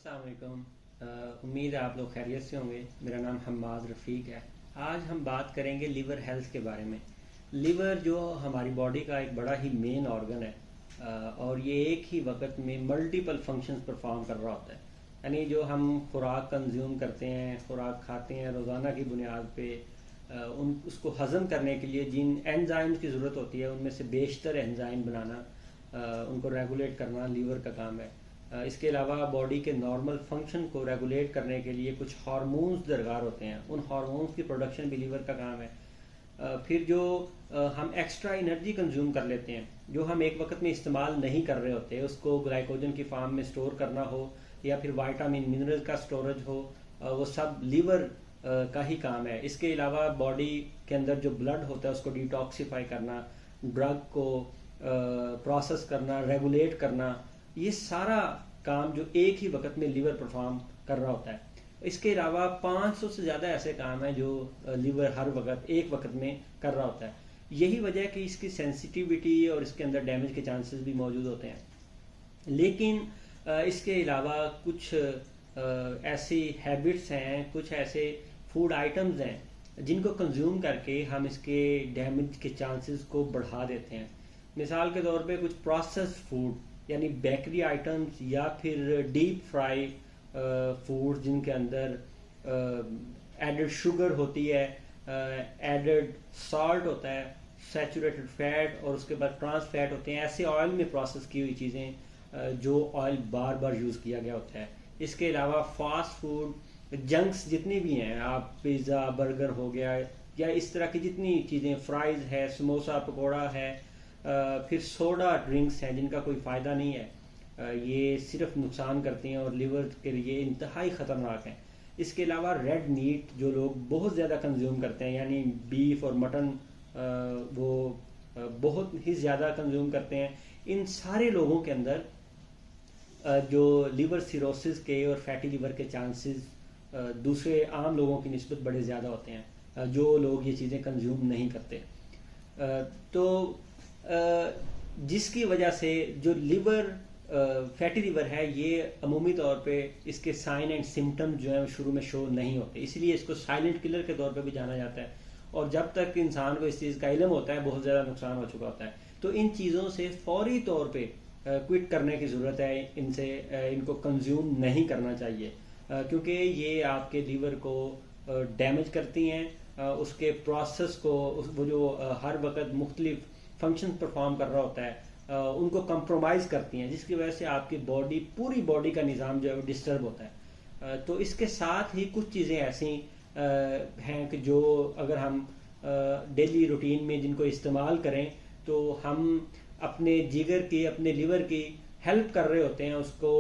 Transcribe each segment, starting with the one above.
अस्सलाम वालेकुम। उम्मीद है आप लोग खैरियत से होंगे। मेरा नाम हम्माद रफ़ीक है। आज हम बात करेंगे लिवर हेल्थ के बारे में। लिवर जो हमारी बॉडी का एक बड़ा ही मेन ऑर्गन है, और ये एक ही वक्त में मल्टीपल फंक्शंस परफॉर्म कर रहा होता है। यानी जो हम खुराक कंज्यूम करते हैं, खुराक खाते हैं रोज़ाना की बुनियाद पे, उसको हज़म करने के लिए जिन एंजाइम्स की ज़रूरत होती है उनमें से बेशतर एंजाइम बनाना, उनको रेगुलेट करना लीवर का काम है। इसके अलावा बॉडी के नॉर्मल फंक्शन को रेगुलेट करने के लिए कुछ हार्मोन्स दरकार होते हैं, उन हार्मोन्स की प्रोडक्शन भी लीवर का काम है। फिर जो हम एक्स्ट्रा एनर्जी कंज्यूम कर लेते हैं, जो हम एक वक्त में इस्तेमाल नहीं कर रहे होते, उसको ग्लाइकोजन की फॉर्म में स्टोर करना हो या फिर विटामिन मिनरल का स्टोरेज हो, वो सब लीवर का ही काम है। इसके अलावा बॉडी के अंदर जो ब्लड होता है उसको डिटॉक्सिफाई करना, ड्रग को प्रोसेस करना, रेगुलेट करना, ये सारा काम जो एक ही वक्त में लीवर परफॉर्म कर रहा होता है। इसके अलावा 500 से ज़्यादा ऐसे काम हैं जो लीवर हर वक्त एक वक्त में कर रहा होता है। यही वजह है कि इसकी सेंसिटिविटी और इसके अंदर डैमेज के चांसेस भी मौजूद होते हैं। लेकिन इसके अलावा कुछ ऐसी हैबिट्स हैं, कुछ ऐसे फूड आइटम्स हैं जिनको कंज्यूम करके हम इसके डैमेज के चांसेस को बढ़ा देते हैं। मिसाल के तौर पे कुछ प्रोसेस्ड फूड यानी बेकरी आइटम्स या फिर डीप फ्राई फूड जिनके अंदर एडेड शुगर होती है, एडेड सॉल्ट होता है, सैचुरेटेड फैट और उसके बाद ट्रांस फैट होते हैं। ऐसे ऑयल में प्रोसेस की हुई चीज़ें जो ऑयल बार बार यूज़ किया गया होता है। इसके अलावा फास्ट फूड जंक्स जितनी भी हैं, आप पिज़्ज़ा बर्गर हो गया या इस तरह की जितनी चीज़ें, फ्राइज़ है, समोसा पकौड़ा है, फिर सोडा ड्रिंक्स हैं जिनका कोई फ़ायदा नहीं है, ये सिर्फ नुकसान करती हैं और लिवर के लिए इंतहाई ख़तरनाक हैं। इसके अलावा रेड मीट जो लोग बहुत ज़्यादा कंज्यूम करते हैं, यानी बीफ और मटन, वो बहुत ही ज़्यादा कंज्यूम करते हैं, इन सारे लोगों के अंदर जो लिवर सिरोसिस के और फैटी लिवर के चांसेस दूसरे आम लोगों की निस्बत बड़े ज़्यादा होते हैं जो लोग ये चीज़ें कंज्यूम नहीं करते। तो जिसकी वजह से जो लिवर फैटी लिवर है, ये अमूमी तौर पे इसके साइन एंड सिम्टम्स जो है शुरू में शो नहीं होते, इसलिए इसको साइलेंट किलर के तौर पे भी जाना जाता है। और जब तक इंसान को इस चीज़ का इल्म होता है बहुत ज़्यादा नुकसान हो चुका होता है। तो इन चीज़ों से फौरी तौर पे क्विट करने की ज़रूरत है। इनको कंज्यूम नहीं करना चाहिए क्योंकि ये आपके लीवर को डैमेज करती हैं, उसके प्रोसेस को, वो जो हर वक्त मुख्तलिफ फंक्शन परफॉर्म कर रहा होता है, उनको कंप्रोमाइज़ करती हैं, जिसकी वजह से आपकी बॉडी, पूरी बॉडी का निज़ाम जो है वो डिस्टर्ब होता है। तो इसके साथ ही कुछ चीज़ें ऐसी हैं कि जो अगर हम डेली रूटीन में जिनको इस्तेमाल करें तो हम अपने जिगर की, अपने लिवर की हेल्प कर रहे होते हैं उसको,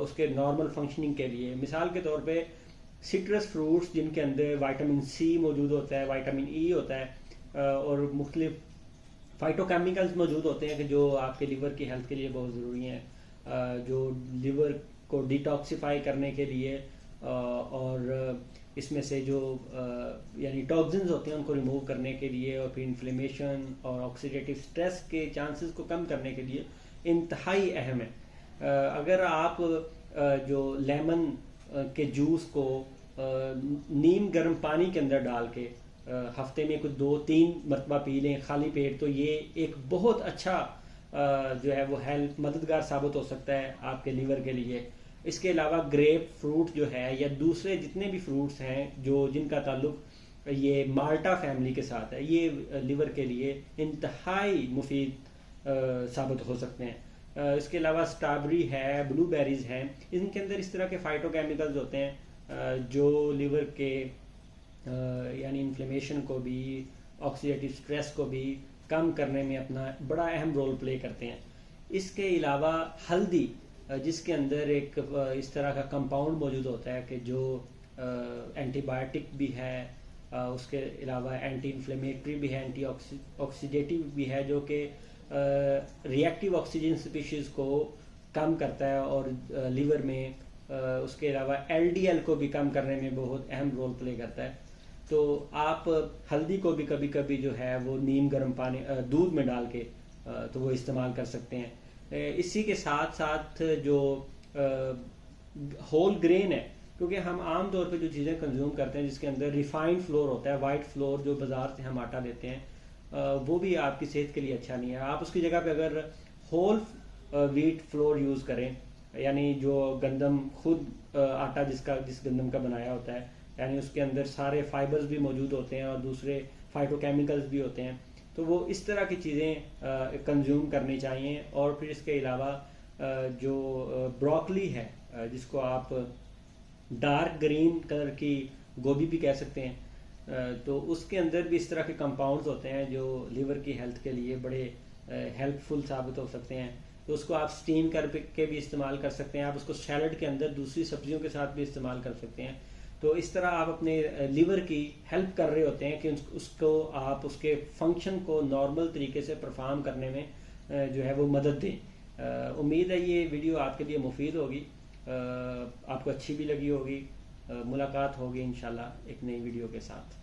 उसके नॉर्मल फंक्शनिंग के लिए। मिसाल के तौर पे सिट्रस फ्रूट्स जिनके अंदर विटामिन सी मौजूद होता है, विटामिन ई होता है, और मुख्तलिफ फाइटोकेमिकल्स मौजूद होते हैं कि जो आपके लिवर की हेल्थ के लिए बहुत ज़रूरी हैं, जो लिवर को डिटॉक्सिफाई करने के लिए और इसमें से जो यानी टॉक्सिन्स होते हैं उनको रिमूव करने के लिए, और फिर इन्फ्लेमेशन और ऑक्सीडेटिव स्ट्रेस के चांसेस को कम करने के लिए इंतहाई अहम है। अगर आप जो लेमन के जूस को नीम गर्म पानी के अंदर डाल के हफ्ते में कुछ 2-3 मरतबा पी लें खाली पेट, तो ये एक बहुत अच्छा जो है वो हेल्थ मददगार साबित हो सकता है आपके लिवर के लिए। इसके अलावा ग्रेप फ्रूट जो है या दूसरे जितने भी फ्रूट्स हैं जो जिनका ताल्लुक ये माल्टा फैमिली के साथ है, ये लिवर के लिए इंतहाई मुफीद साबित हो सकते हैं। इसके अलावा स्ट्रॉबेरी है, ब्लूबेरीज हैं, इनके अंदर इस तरह के फाइटोकेमिकल्स होते हैं जो लिवर के यानी इन्फ्लेमेशन को भी, ऑक्सीडेटिव स्ट्रेस को भी कम करने में अपना बड़ा अहम रोल प्ले करते हैं। इसके अलावा हल्दी, जिसके अंदर एक इस तरह का कंपाउंड मौजूद होता है कि जो एंटीबायोटिक भी है, उसके अलावा एंटी इन्फ्लेमेटरी भी है, एंटी ऑक्सीडेटिव भी है, जो कि रिएक्टिव ऑक्सीजन स्पीशीज़ को कम करता है और लिवर में उसके अलावा एलडीएल को भी कम करने में बहुत अहम रोल प्ले करता है। तो आप हल्दी को भी कभी कभी जो है वो नीम गर्म पानी दूध में डाल के तो वो इस्तेमाल कर सकते हैं। इसी के साथ साथ जो होल ग्रेन है, क्योंकि हम आम तौर पे जो चीज़ें कंज्यूम करते हैं जिसके अंदर रिफाइंड फ्लोर होता है, वाइट फ्लोर जो बाज़ार से हम आटा लेते हैं, वो भी आपकी सेहत के लिए अच्छा नहीं है। आप उसकी जगह पे अगर होल व्हीट फ्लोर यूज़ करें, यानी जो गंदम खुद आटा जिस गंदम का बनाया होता है, यानी उसके अंदर सारे फाइबर्स भी मौजूद होते हैं और दूसरे फाइटोकेमिकल्स भी होते हैं, तो वो इस तरह की चीज़ें कंज्यूम करनी चाहिए। और फिर इसके अलावा जो ब्रोकली है, जिसको आप डार्क ग्रीन कलर की गोभी भी कह सकते हैं, तो उसके अंदर भी इस तरह के कंपाउंड्स होते हैं जो लिवर की हेल्थ के लिए बड़े हेल्पफुल साबित हो सकते हैं। तो उसको आप स्टीम करके भी इस्तेमाल कर सकते हैं, आप उसको सैलड के अंदर दूसरी सब्जियों के साथ भी इस्तेमाल कर सकते हैं। तो इस तरह आप अपने लिवर की हेल्प कर रहे होते हैं कि उसको आप उसके फंक्शन को नॉर्मल तरीके से परफॉर्म करने में जो है वो मदद दें। उम्मीद है ये वीडियो आपके लिए मुफीद होगी, आपको अच्छी भी लगी होगी। मुलाकात होगी इंशाल्लाह एक नई वीडियो के साथ।